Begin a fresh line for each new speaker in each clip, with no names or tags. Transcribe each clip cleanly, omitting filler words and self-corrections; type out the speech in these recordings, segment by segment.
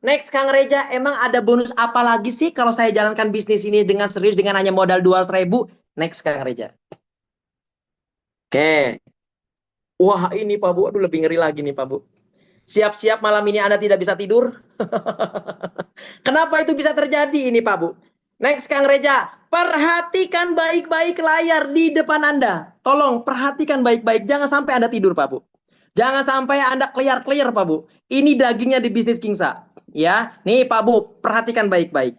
Next Kang Reja, emang ada bonus apa lagi sih kalau saya jalankan bisnis ini dengan serius dengan hanya modal 200.000? Next Kang Reja. Oke. Wah ini Pak Bu, aduh lebih ngeri lagi nih Pak Bu. Siap-siap malam ini Anda tidak bisa tidur. Kenapa itu bisa terjadi ini Pak Bu? Next Kang Reja, perhatikan baik-baik layar di depan Anda. Tolong perhatikan baik-baik, jangan sampai Anda tidur Pak Bu. Jangan sampai Anda clear Pak Bu. Ini dagingnya di bisnis Kingsa. Ya, nih Pak Bu, perhatikan baik-baik.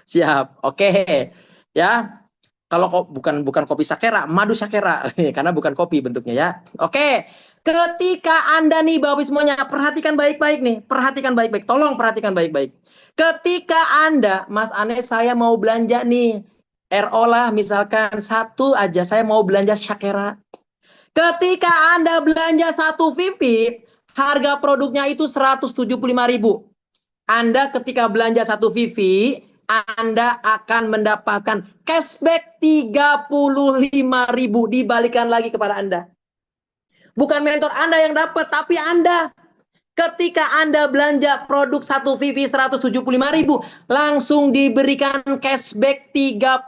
Siap. Oke. Ya. Kalau bukan kopi sakera, madu sakera karena bukan kopi bentuknya ya. Oke. Ketika Anda nih Bapak semuanya perhatikan baik-baik nih, perhatikan baik-baik. Tolong perhatikan baik-baik. Ketika Anda, Mas Anes saya mau belanja nih RO lah misalkan satu aja saya mau belanja sakera. Ketika Anda belanja satu Vivi, harga produknya itu 175.000. Anda ketika belanja satu Vivi, Anda akan mendapatkan cashback 35.000 dibalikan lagi kepada Anda. Bukan mentor Anda yang dapat, tapi Anda. Ketika Anda belanja produk satu Vivi 175.000, langsung diberikan cashback 35.000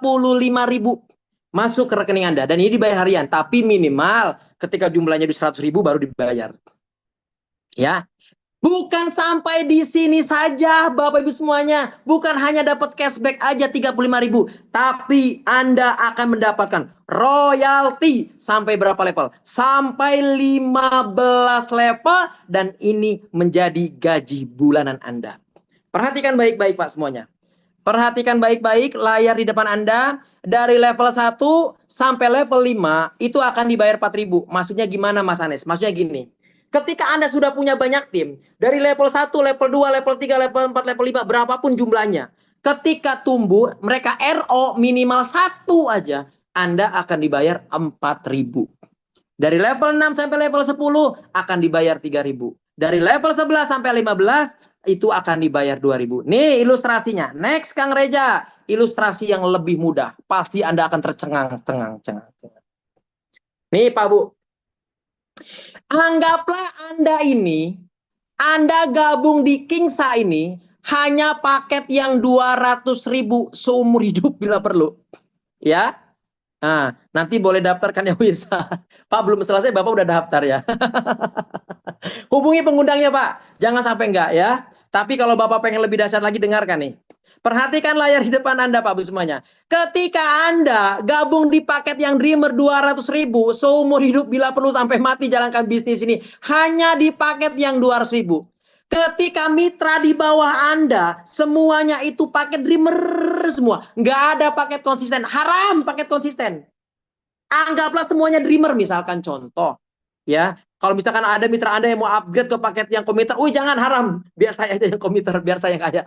masuk ke rekening Anda. Dan ini dibayar harian, tapi minimal ketika jumlahnya di 100.000 baru dibayar. Ya. Bukan sampai di sini saja Bapak Ibu semuanya. Bukan hanya dapat cashback aja 35.000. Tapi Anda akan mendapatkan royalti sampai berapa level? Sampai 15 level. Dan ini menjadi gaji bulanan Anda. Perhatikan baik-baik Pak semuanya. Perhatikan baik-baik layar di depan Anda. Dari level 1 sampai level 5 itu akan dibayar 4.000. Maksudnya gimana Mas Anes? Maksudnya gini. Ketika Anda sudah punya banyak tim, dari level 1, level 2, level 3, level 4, level 5, berapapun jumlahnya. Ketika tumbuh, mereka RO minimal 1 aja, Anda akan dibayar 4.000. Dari level 6 sampai level 10 akan dibayar 3.000. Dari level 11 sampai 15 itu akan dibayar 2.000. Nih ilustrasinya. Next Kang Reja, ilustrasi yang lebih mudah. Pasti Anda akan tercengang-cengang. Nih Pak Bu. Anggaplah Anda gabung di Kingsa ini hanya paket yang 200.000 seumur hidup bila perlu. Ya. Nah, nanti boleh daftarkan ya bisa. Pak belum selesai, Bapak udah daftar ya. Hubungi pengundangnya Pak. Jangan sampai enggak ya. Tapi kalau Bapak pengen lebih dahsyat lagi dengarkan nih. Perhatikan layar di depan Anda Pak Bu semuanya. Ketika Anda gabung di paket yang Dreamer 200.000 seumur hidup bila perlu sampai mati jalankan bisnis ini hanya di paket yang 200.000. Ketika mitra di bawah Anda semuanya itu paket Dreamer semua, nggak ada paket konsisten, haram paket konsisten. Anggaplah semuanya Dreamer misalkan contoh. Ya, kalau misalkan ada mitra Anda yang mau upgrade ke paket yang komiter, jangan haram, biar saya aja yang komiter, biar saya kaya.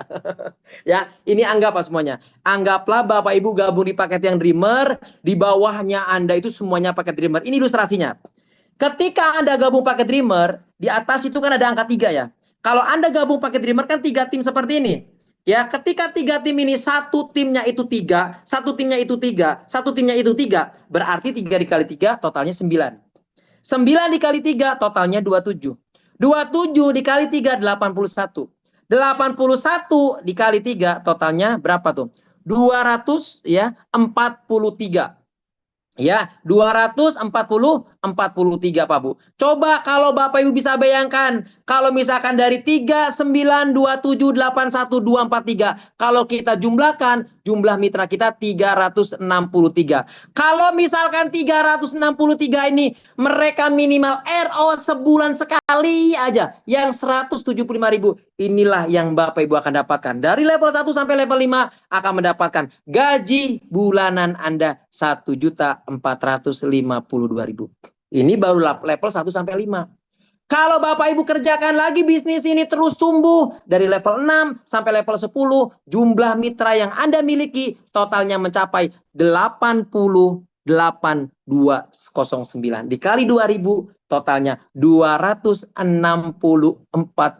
Ya, ini anggap semuanya. Anggaplah Bapak Ibu gabung di paket yang Dreamer, di bawahnya Anda itu semuanya paket Dreamer. Ini ilustrasinya. Ketika Anda gabung paket Dreamer, di atas itu kan ada angka 3 ya. Kalau Anda gabung paket Dreamer kan 3 tim seperti ini. Ya, ketika 3 tim ini, satu timnya itu 3, satu timnya itu 3, satu timnya itu 3, berarti 3 dikali 3 totalnya 9. 9 dikali 3 totalnya 27. 27 dikali 3 81. 81 dikali 3 totalnya berapa tuh? 200 ya, 43. Ya, 243 Pak Bu. Coba kalau Bapak Ibu bisa bayangkan, kalau misalkan dari 39278123, kalau kita jumlahkan, jumlah mitra kita 363. Kalau misalkan 363 ini mereka minimal RO sebulan sekali aja, yang 175.000. Inilah yang Bapak Ibu akan dapatkan. Dari level 1 sampai level 5 akan mendapatkan gaji bulanan Anda 1.452.000. Ini baru level 1 sampai 5. Kalau Bapak Ibu kerjakan lagi bisnis ini terus tumbuh dari level 6 sampai level 10, jumlah mitra yang Anda miliki totalnya mencapai 88.209. Dikali 2.000 totalnya 264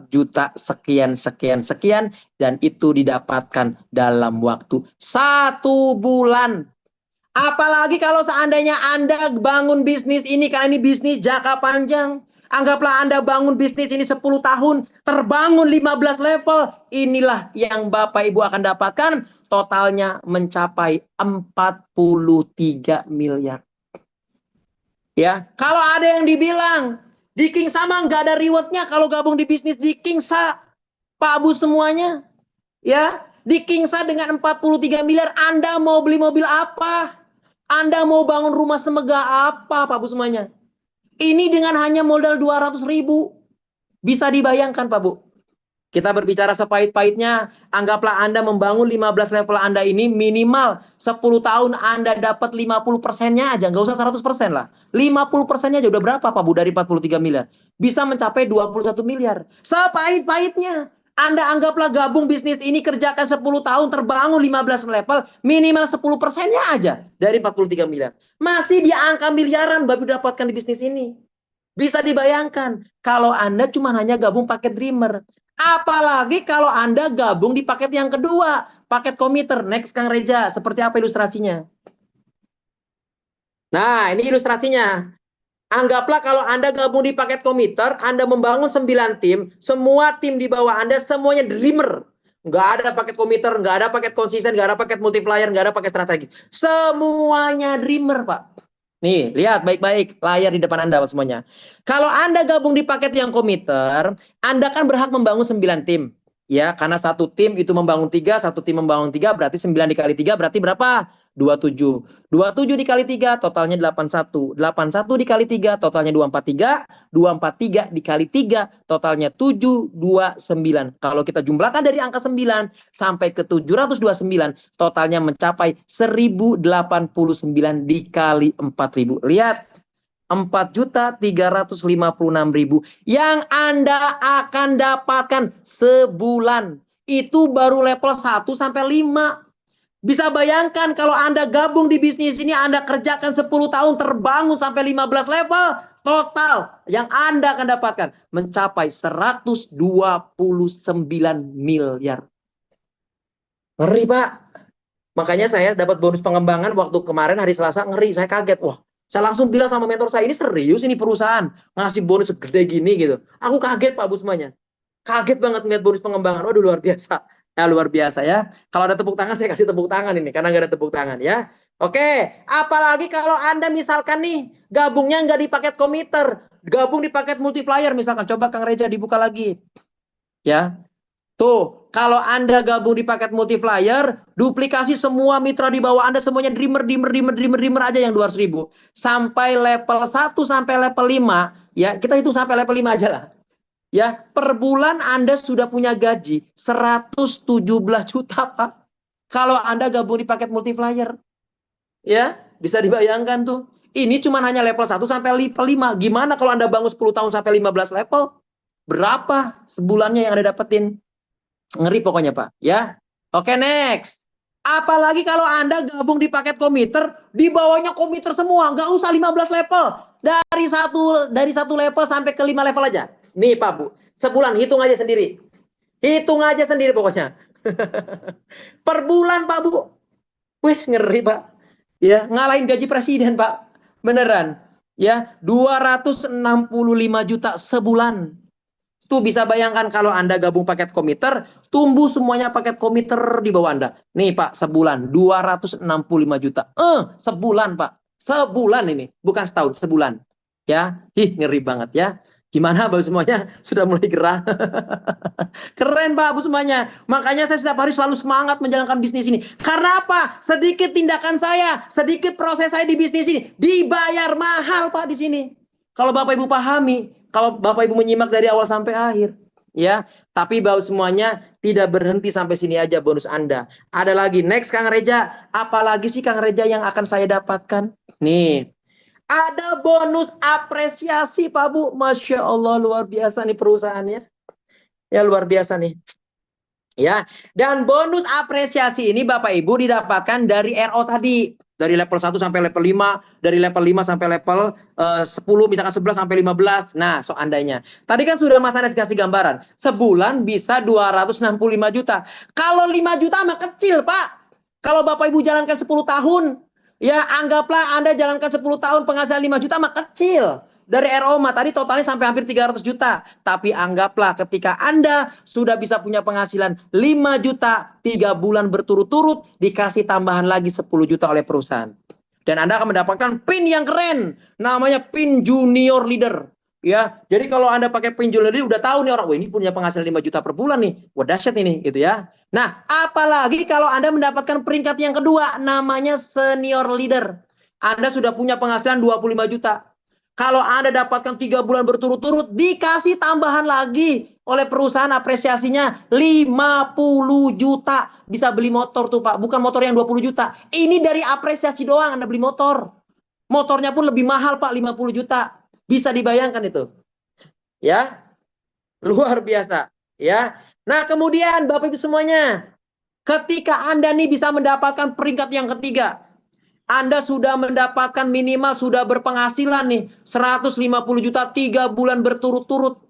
juta sekian dan itu didapatkan dalam waktu 1 bulan. Apalagi kalau seandainya Anda bangun bisnis ini, karena ini bisnis jangka panjang. Anggaplah Anda bangun bisnis ini 10 tahun, terbangun 15 level. Inilah yang Bapak Ibu akan dapatkan, totalnya mencapai 43 miliar. Ya, kalau ada yang dibilang di Kingsa mah nggak ada rewardnya kalau gabung di bisnis di Kingsa, Pak Abu semuanya. Ya, di Kingsa dengan 43 miliar Anda mau beli mobil apa? Anda mau bangun rumah semegah apa, Pak Bu semuanya? Ini dengan hanya modal 200.000. Bisa dibayangkan, Pak Bu. Kita berbicara sepahit-pahitnya, anggaplah Anda membangun 15 level Anda ini minimal 10 tahun Anda dapat 50%-nya aja, nggak usah 100% lah. 50%-nya aja udah berapa Pak Bu dari 43 miliar? Bisa mencapai 21 miliar. Sepahit-pahitnya. Anda anggaplah gabung bisnis ini kerjakan 10 tahun terbangun 15 level minimal 10%-nya aja dari 43 miliar. Masih di angka miliaran Bapak dapatkan di bisnis ini. Bisa dibayangkan kalau Anda cuma hanya gabung paket Dreamer. Apalagi kalau Anda gabung di paket yang kedua, paket komiter. Next Kang Reja, seperti apa ilustrasinya? Nah, ini ilustrasinya. Anggaplah kalau Anda gabung di paket komiter, Anda membangun 9 tim, semua tim di bawah Anda semuanya Dreamer. Nggak ada paket komiter, nggak ada paket konsisten, nggak ada paket multiplier, nggak ada paket strategi. Semuanya Dreamer, Pak. Nih, lihat baik-baik layar di depan Anda semuanya. Kalau Anda gabung di paket yang komiter, Anda kan berhak membangun 9 tim. Ya, karena satu tim itu membangun 3, satu tim membangun 3, berarti 9 dikali 3 berarti berapa? 27. 27 dikali 3 totalnya 81. 81 dikali 3 totalnya 243. 243 dikali 3 totalnya 729. Kalau kita jumlahkan dari angka 9 sampai ke 729 totalnya mencapai 1089 dikali 4000. Lihat, 4.356.000 yang Anda akan dapatkan sebulan. Itu baru level 1 sampai 5. Bisa bayangkan kalau Anda gabung di bisnis ini, Anda kerjakan 10 tahun terbangun sampai 15 level, total yang Anda akan dapatkan mencapai 129 miliar. Ngeri, Pak. Makanya saya dapat bonus pengembangan waktu kemarin hari Selasa, ngeri, saya kaget. Wah, saya langsung bilang sama mentor saya, ini serius ini perusahaan ngasih bonus segede gini gitu. Aku kaget Pak Bu semuanya. Kaget banget ngeliat bonus pengembangan. Waduh, luar biasa. Ya, luar biasa ya. Kalau ada tepuk tangan, saya kasih tepuk tangan ini. Karena nggak ada tepuk tangan ya. Oke, apalagi kalau Anda misalkan nih, gabungnya nggak di paket komiter. Gabung di paket multiplier misalkan. Coba Kang Reja dibuka lagi. Ya, tuh, kalau Anda gabung di paket multiplier, duplikasi semua mitra di bawah Anda semuanya dreamer aja yang 200.000. Sampai level 1 sampai level 5, ya, kita hitung sampai level 5 aja lah. Ya, per bulan Anda sudah punya gaji 117 juta, Pak. Kalau Anda gabung di paket multiplier. Ya, bisa dibayangkan tuh. Ini cuma hanya level 1 sampai level 5. Gimana kalau Anda bangun 10 tahun sampai 15 level? Berapa sebulannya yang Anda dapetin? Ngeri pokoknya Pak, ya. Oke, next. Apalagi kalau Anda gabung di paket komiter, di bawahnya komiter semua, nggak usah 15 level. Dari satu level sampai ke 5 level aja. Nih Pak Bu, sebulan hitung aja sendiri. Hitung aja sendiri pokoknya. Per bulan Pak Bu. Wih, ngeri Pak. Ya, ngalahin gaji presiden Pak. Beneran. Ya, 265 juta sebulan. Tuh bisa bayangkan kalau Anda gabung paket komiter, tumbuh semuanya paket komiter di bawah Anda. Nih Pak, sebulan 265 juta. Sebulan Pak. Sebulan ini, bukan setahun, sebulan. Ya, ngeri banget ya. Gimana Bapak semuanya? Sudah mulai gerah. Keren Pak, Bu semuanya. Makanya saya setiap hari selalu semangat menjalankan bisnis ini. Karena apa? Sedikit tindakan saya, sedikit proses saya di bisnis ini dibayar mahal Pak di sini. Kalau Bapak Ibu pahami, kalau Bapak Ibu menyimak dari awal sampai akhir, ya. Tapi Bapak semuanya tidak berhenti sampai sini aja bonus Anda. Ada lagi next Kang Reja. Apalagi sih Kang Reja yang akan saya dapatkan? Nih. Ada bonus apresiasi Pak Bu. Masya Allah luar biasa nih perusahaannya. Ya luar biasa nih. Ya, dan bonus apresiasi ini Bapak Ibu didapatkan dari RO tadi. Dari level 1 sampai level 5, dari level 5 sampai level 10, misalkan 11 sampai 15. Nah, so andainya. Tadi kan sudah Mas Anes kasih gambaran. Sebulan bisa 265 juta. Kalau 5 juta mah kecil, Pak. Kalau Bapak Ibu jalankan 10 tahun, ya anggaplah Anda jalankan 10 tahun penghasilan 5 juta mah kecil. dari ROMA tadi totalnya sampai hampir 300 juta. Tapi anggaplah ketika Anda sudah bisa punya penghasilan 5 juta 3 bulan berturut-turut, dikasih tambahan lagi 10 juta oleh perusahaan. Dan Anda akan mendapatkan PIN yang keren, namanya PIN Junior Leader. Ya, jadi kalau Anda pakai PIN Junior Leader udah tahu nih orang, wah ini punya penghasilan 5 juta per bulan nih. Wah dahsyat ini gitu ya. Nah, apalagi kalau Anda mendapatkan peringkat yang kedua namanya Senior Leader. Anda sudah punya penghasilan 25 juta. Kalau Anda dapatkan 3 bulan berturut-turut, dikasih tambahan lagi oleh perusahaan apresiasinya 50 juta. Bisa beli motor tuh Pak, bukan motor yang 20 juta. Ini dari apresiasi doang Anda beli motor. Motornya pun lebih mahal Pak, 50 juta. Bisa dibayangkan itu. Ya, luar biasa. Ya. Nah kemudian Bapak Ibu semuanya, ketika Anda nih bisa mendapatkan peringkat yang ketiga, Anda sudah mendapatkan minimal sudah berpenghasilan nih 150 juta 3 bulan berturut-turut.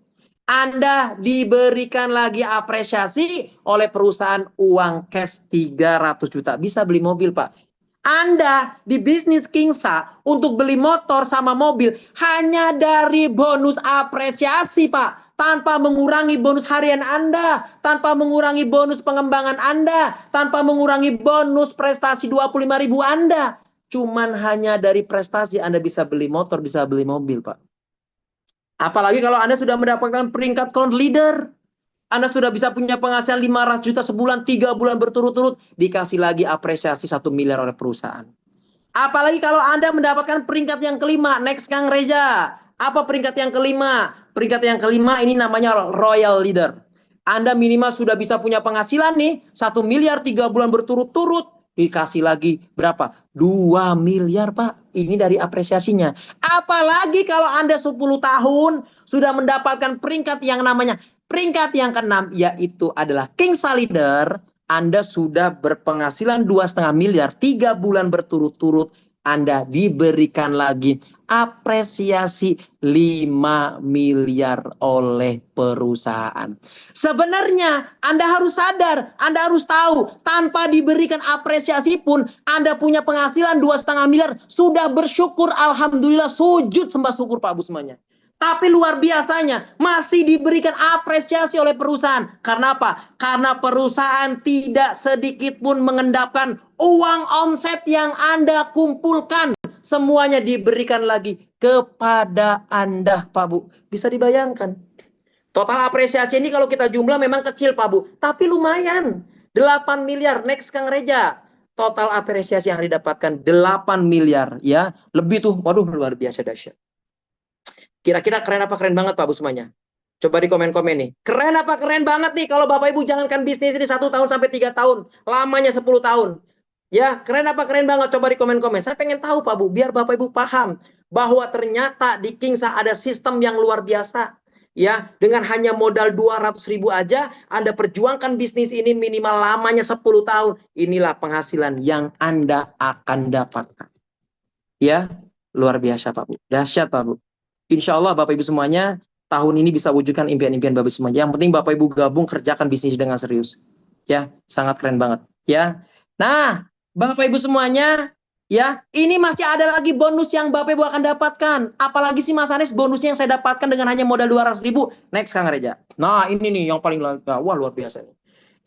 Anda diberikan lagi apresiasi oleh perusahaan uang cash 300 juta. Bisa beli mobil Pak. Anda di bisnis Kingsa untuk beli motor sama mobil hanya dari bonus apresiasi Pak. Tanpa mengurangi bonus harian Anda, tanpa mengurangi bonus pengembangan Anda, tanpa mengurangi bonus prestasi 25.000 Anda. Cuman hanya dari prestasi Anda bisa beli motor, bisa beli mobil Pak. Apalagi kalau Anda sudah mendapatkan peringkat count leader. Anda sudah bisa punya penghasilan 500 juta sebulan, 3 bulan berturut-turut, dikasih lagi apresiasi 1 miliar oleh perusahaan. Apalagi kalau Anda mendapatkan peringkat yang kelima, next Kang Reza. Apa peringkat yang kelima? Peringkat yang kelima ini namanya Royal Leader. Anda minimal sudah bisa punya penghasilan nih, 1 miliar 3 bulan berturut-turut, dikasih lagi berapa? 2 miliar Pak. Ini dari apresiasinya. Apalagi kalau Anda 10 tahun sudah mendapatkan peringkat yang namanya peringkat yang keenam, yaitu adalah Kingsa Leader. Anda sudah berpenghasilan 2,5 miliar 3 bulan berturut-turut. Anda diberikan lagi apresiasi 5 miliar oleh perusahaan. Sebenarnya Anda harus sadar, Anda harus tahu, tanpa diberikan apresiasi pun Anda punya penghasilan 2,5 miliar, sudah bersyukur, alhamdulillah, sujud sembah syukur Pak Bu semuanya. Tapi luar biasanya masih diberikan apresiasi oleh perusahaan. Karena apa? Karena perusahaan tidak sedikit pun mengendapkan uang omset yang Anda kumpulkan. Semuanya diberikan lagi kepada Anda Pak Bu. Bisa dibayangkan. Total apresiasi ini kalau kita jumlah memang kecil Pak Bu. Tapi lumayan. 8 miliar. Next Kang Reja. Total apresiasi yang didapatkan 8 miliar. Ya, lebih tuh. Waduh luar biasa dahsyat. Kira-kira keren apa keren banget Pak Bu semuanya? Coba di komen-komen nih. Keren apa keren banget nih kalau Bapak Ibu jalankan bisnis ini 1 tahun sampai 3 tahun. Lamanya 10 tahun. Ya, keren apa keren banget? Coba di komen-komen. Saya pengen tahu Pak Bu, biar Bapak Ibu paham bahwa ternyata di Kingsa ada sistem yang luar biasa. Ya, dengan hanya modal 200.000 aja Anda perjuangkan bisnis ini minimal lamanya 10 tahun. Inilah penghasilan yang Anda akan dapatkan. Ya, luar biasa Pak Bu. Dahsyat Pak Bu. Insya Allah Bapak Ibu semuanya tahun ini bisa wujudkan impian-impian Bapak Ibu semuanya. Yang penting Bapak Ibu gabung kerjakan bisnis dengan serius. Ya, sangat keren banget. Ya. Nah, Bapak Ibu semuanya, ya, ini masih ada lagi bonus yang Bapak Ibu akan dapatkan. Apalagi sih Mas Anies bonusnya yang saya dapatkan dengan hanya modal 200.000. Next Kang Reja. Nah, ini nih yang paling wah luar biasa nih.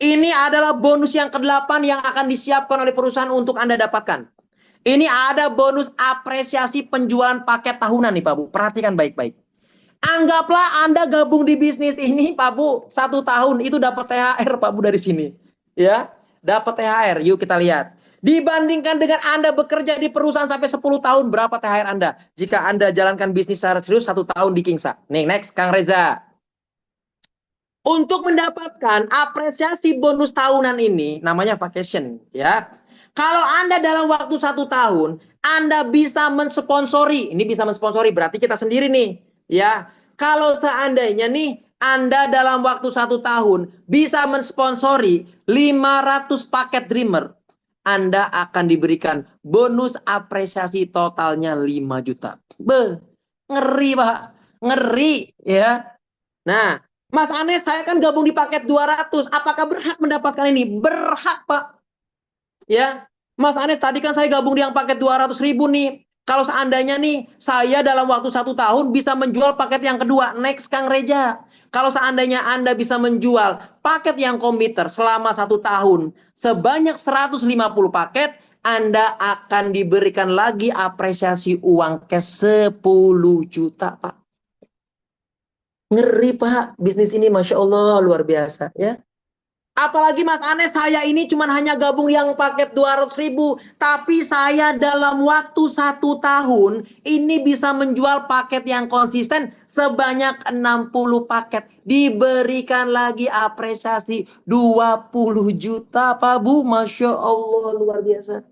Ini adalah bonus yang ke-8 yang akan disiapkan oleh perusahaan untuk Anda dapatkan. Ini ada bonus apresiasi penjualan paket tahunan nih Pak Bu. Perhatikan baik-baik. Anggaplah Anda gabung di bisnis ini Pak Bu 1 tahun itu dapat THR Pak Bu dari sini. Ya, dapat THR. Yuk kita lihat. Dibandingkan dengan Anda bekerja di perusahaan sampai 10 tahun, berapa THR Anda? Jika Anda jalankan bisnis secara serius 1 tahun di Kingsa. Nih, next Kang Reza. Untuk mendapatkan apresiasi bonus tahunan ini, namanya vacation. Ya. Kalau Anda dalam waktu 1 tahun, Anda bisa mensponsori. Ini bisa mensponsori, berarti kita sendiri nih. Ya, kalau seandainya nih, Anda dalam waktu 1 tahun bisa mensponsori 500 paket Dreamer. Anda akan diberikan bonus apresiasi totalnya 5 juta. Ngeri Pak. Ngeri ya. Nah, Mas Anies, saya kan gabung di paket 200. Apakah berhak mendapatkan ini? Berhak Pak. Ya, Mas Anies tadi kan saya gabung di yang paket 200.000 nih. Kalau seandainya nih, saya dalam waktu 1 tahun bisa menjual paket yang kedua. Next, Kang Reja. Kalau seandainya Anda bisa menjual paket yang komputer selama 1 tahun, sebanyak 150 paket, Anda akan diberikan lagi apresiasi uang cash 10 juta, Pak. Ngeri, Pak. Bisnis ini, Masya Allah, luar biasa. Ya. Apalagi Mas Anes, saya ini cuma hanya gabung yang paket 200.000. Tapi saya dalam waktu 1 tahun, ini bisa menjual paket yang konsisten sebanyak 60 paket. Diberikan lagi apresiasi 20 juta, Pak Bu. Masya Allah, luar biasa.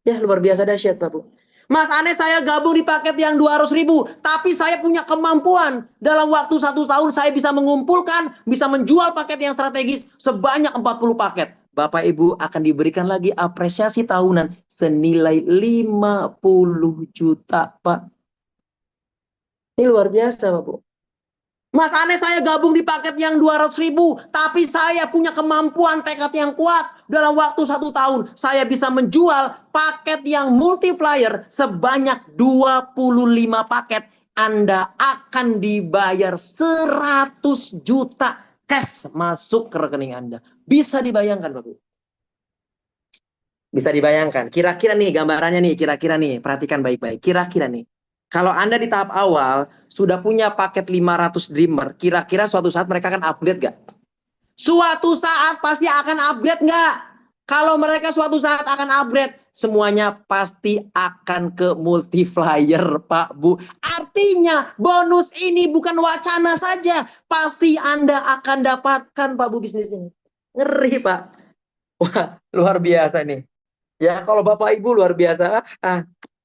Ya, luar biasa dahsyat, Pak Bu. Mas Anies, saya gabung di paket yang 200.000, tapi saya punya kemampuan. Dalam waktu 1 tahun saya bisa mengumpulkan, bisa menjual paket yang strategis sebanyak 40 paket. Bapak Ibu akan diberikan lagi apresiasi tahunan senilai 50 juta, Pak. Ini luar biasa, Pak Bu. Mas Anies, saya gabung di paket yang 200.000, tapi saya punya kemampuan tekad yang kuat. Dalam waktu 1 tahun, saya bisa menjual paket yang multiplier sebanyak 25 paket. Anda akan dibayar 100 juta cash masuk ke rekening Anda. Bisa dibayangkan, Bapak? Bisa dibayangkan. Kira-kira nih gambarannya nih, kira-kira nih, perhatikan baik-baik. Kira-kira nih. Kalau Anda di tahap awal sudah punya paket 500 Dreamer, kira-kira suatu saat mereka akan upgrade nggak? Suatu saat pasti akan upgrade nggak? Kalau mereka suatu saat akan upgrade, semuanya pasti akan ke multiplier, Pak Bu. Artinya bonus ini bukan wacana saja, pasti Anda akan dapatkan, Pak Bu, bisnis ini. Ngeri, Pak. Wah, luar biasa nih. Ya, kalau Bapak Ibu luar biasa.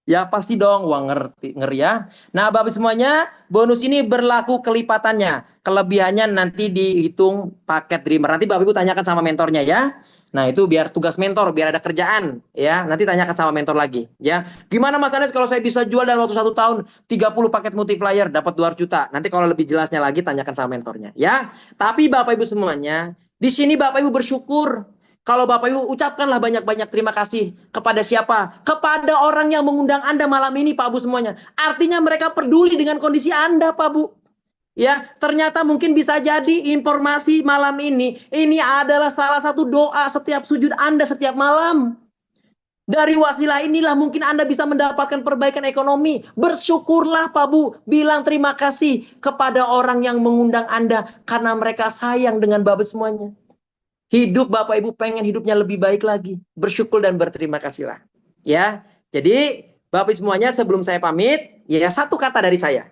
Ya pasti dong, wah ngeri ya. Nah, Bapak semuanya, bonus ini berlaku kelipatannya. Kelebihannya nanti dihitung paket Dreamer. Nanti Bapak Ibu tanyakan sama mentornya ya. Nah, itu biar tugas mentor, biar ada kerjaan ya. Nanti tanyakan sama mentor lagi ya. Gimana Mas Anes kalau saya bisa jual dalam waktu 1 tahun 30 paket multiplier dapat 200 juta. Nanti kalau lebih jelasnya lagi tanyakan sama mentornya ya. Tapi Bapak Ibu semuanya, di sini Bapak Ibu bersyukur. Kalau Bapak Ibu ucapkanlah banyak-banyak terima kasih kepada siapa? Kepada orang yang mengundang Anda malam ini, Pak Bu semuanya. Artinya mereka peduli dengan kondisi Anda, Pak Bu. Ya, ternyata mungkin bisa jadi informasi malam ini adalah salah satu doa setiap sujud Anda setiap malam. Dari wasilah inilah mungkin Anda bisa mendapatkan perbaikan ekonomi. Bersyukurlah Pak Bu. Bilang terima kasih kepada orang yang mengundang Anda karena mereka sayang dengan Bapak semuanya. Hidup Bapak Ibu pengen hidupnya lebih baik lagi. Bersyukur dan berterima kasihlah. Ya. Jadi Bapak Ibu semuanya sebelum saya pamit, ya satu kata dari saya.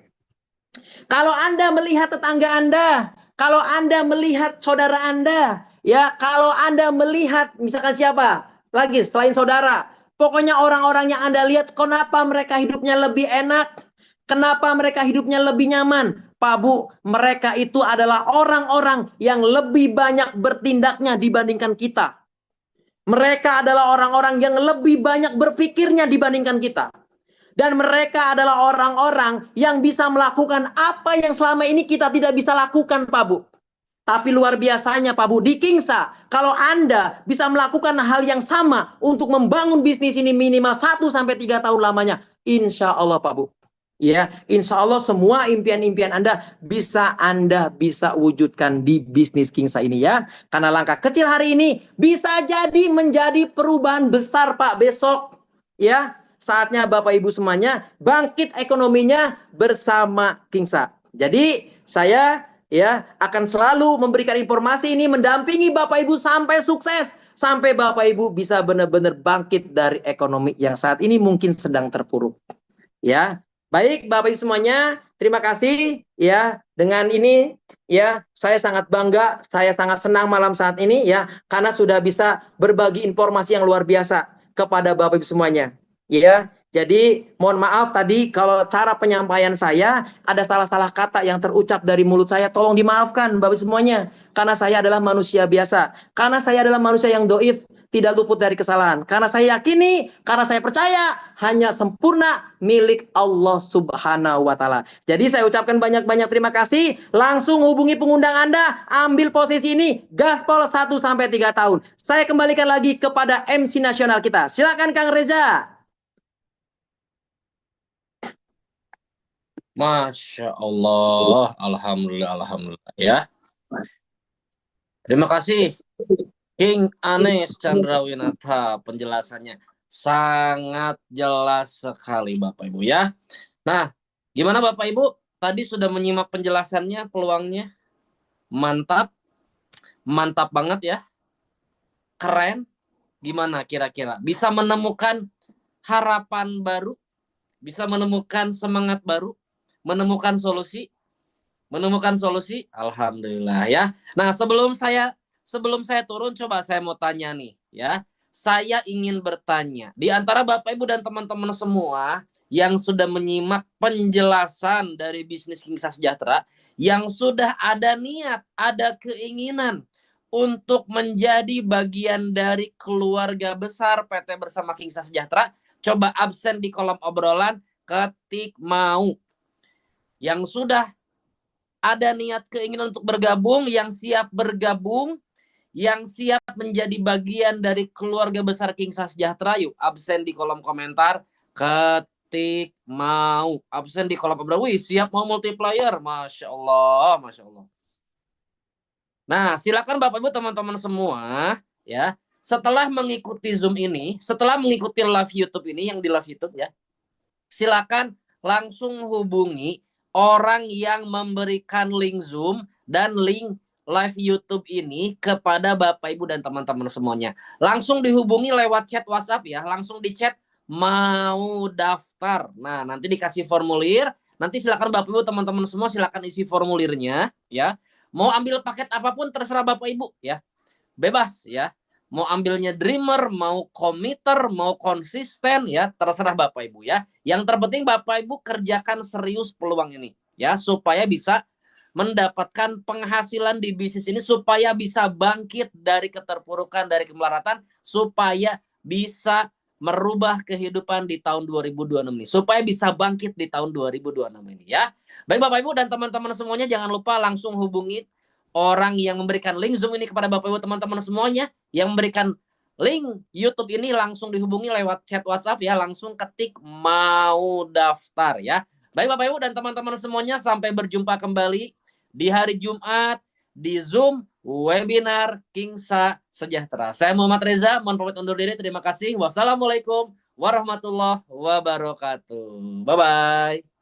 Kalau Anda melihat tetangga Anda, kalau Anda melihat saudara Anda, ya, kalau Anda melihat misalkan siapa? Lagi selain saudara. Pokoknya orang-orang yang Anda lihat kenapa mereka hidupnya lebih enak? Kenapa mereka hidupnya lebih nyaman? Pak Bu, mereka itu adalah orang-orang yang lebih banyak bertindaknya dibandingkan kita. Mereka adalah orang-orang yang lebih banyak berpikirnya dibandingkan kita. Dan mereka adalah orang-orang yang bisa melakukan apa yang selama ini kita tidak bisa lakukan, Pak Bu. Tapi luar biasanya Pak Bu, di Kingsa, kalau Anda bisa melakukan hal yang sama untuk membangun bisnis ini minimal 1-3 tahun lamanya, insya Allah Pak Bu. Ya, insya Allah semua impian-impian Anda bisa wujudkan di bisnis Kingsa ini ya. Karena langkah kecil hari ini bisa jadi menjadi perubahan besar Pak besok. Ya, saatnya Bapak Ibu semuanya bangkit ekonominya bersama Kingsa. Jadi saya ya akan selalu memberikan informasi ini mendampingi Bapak Ibu sampai sukses. Sampai Bapak Ibu bisa benar-benar bangkit dari ekonomi yang saat ini mungkin sedang terpuruk. Ya. Baik Bapak Ibu semuanya, terima kasih ya. Dengan ini ya, saya sangat bangga, saya sangat senang malam saat ini ya, karena sudah bisa berbagi informasi yang luar biasa kepada Bapak Ibu semuanya. Ya, jadi mohon maaf tadi kalau cara penyampaian saya ada salah-salah kata yang terucap dari mulut saya, tolong dimaafkan Bapak Ibu semuanya. Karena saya adalah manusia biasa, karena saya adalah manusia yang doif, tidak luput dari kesalahan. Karena saya yakini, karena saya percaya, hanya sempurna milik Allah Subhanahu wa Ta'ala. Jadi saya ucapkan banyak-banyak terima kasih. Langsung hubungi pengundang Anda, ambil posisi ini, gaspol 1-3 tahun. Saya kembalikan lagi kepada MC nasional kita. Silakan Kang Reza.
Masya Allah, alhamdulillah, alhamdulillah ya. Terima kasih King Anes Chandrawinata, penjelasannya sangat jelas sekali Bapak Ibu ya. Nah, gimana Bapak Ibu? Tadi sudah menyimak penjelasannya, peluangnya mantap, mantap banget ya, keren. Gimana kira-kira? Bisa menemukan harapan baru, bisa menemukan semangat baru, menemukan solusi, menemukan solusi. Alhamdulillah ya. Nah, sebelum saya turun, coba saya mau tanya nih ya. Saya ingin bertanya di antara Bapak Ibu dan teman-teman semua yang sudah menyimak penjelasan dari bisnis Kingsa Sejahtera, yang sudah ada niat, ada keinginan untuk menjadi bagian dari keluarga besar PT Bersama Kingsa Sejahtera, coba absen di kolom obrolan, ketik mau. Yang sudah ada niat keinginan untuk bergabung, yang siap bergabung, yang siap menjadi bagian dari keluarga besar Kingsa Sejahtera, yuk absen di kolom komentar, ketik mau. Absen di kolom komentar, wih siap mau multiplayer, Masya Allah, Masya Allah. Nah, silakan Bapak Ibu teman-teman semua ya. Setelah mengikuti Zoom ini, setelah mengikuti live YouTube ini, yang di live YouTube ya, silakan langsung hubungi orang yang memberikan link Zoom dan link live YouTube ini kepada Bapak Ibu dan teman-teman semuanya. Langsung dihubungi lewat chat WhatsApp ya, langsung di chat mau daftar. Nah, nanti dikasih formulir, nanti silakan Bapak Ibu teman-teman semua silakan isi formulirnya ya. Mau ambil paket apapun terserah Bapak Ibu ya. Bebas ya. Mau ambilnya dreamer, mau committer, mau konsisten ya, terserah Bapak Ibu ya. Yang terpenting Bapak Ibu kerjakan serius peluang ini ya, supaya bisa mendapatkan penghasilan di bisnis ini, supaya bisa bangkit dari keterpurukan, dari kemelaratan, supaya bisa merubah kehidupan di tahun 2026 ini, supaya bisa bangkit di tahun 2026 ini ya. Baik Bapak Ibu dan teman-teman semuanya, jangan lupa langsung hubungi orang yang memberikan link Zoom ini kepada Bapak Ibu teman-teman semuanya, yang memberikan link YouTube ini langsung dihubungi lewat chat WhatsApp ya, langsung ketik mau daftar ya. Baik Bapak Ibu dan teman-teman semuanya, sampai berjumpa kembali di hari Jumat di Zoom webinar Kingsa Sejahtera. Saya Muhammad Reza, mohon pamit undur diri. Terima kasih. Wassalamualaikum warahmatullahi wabarakatuh. Bye bye.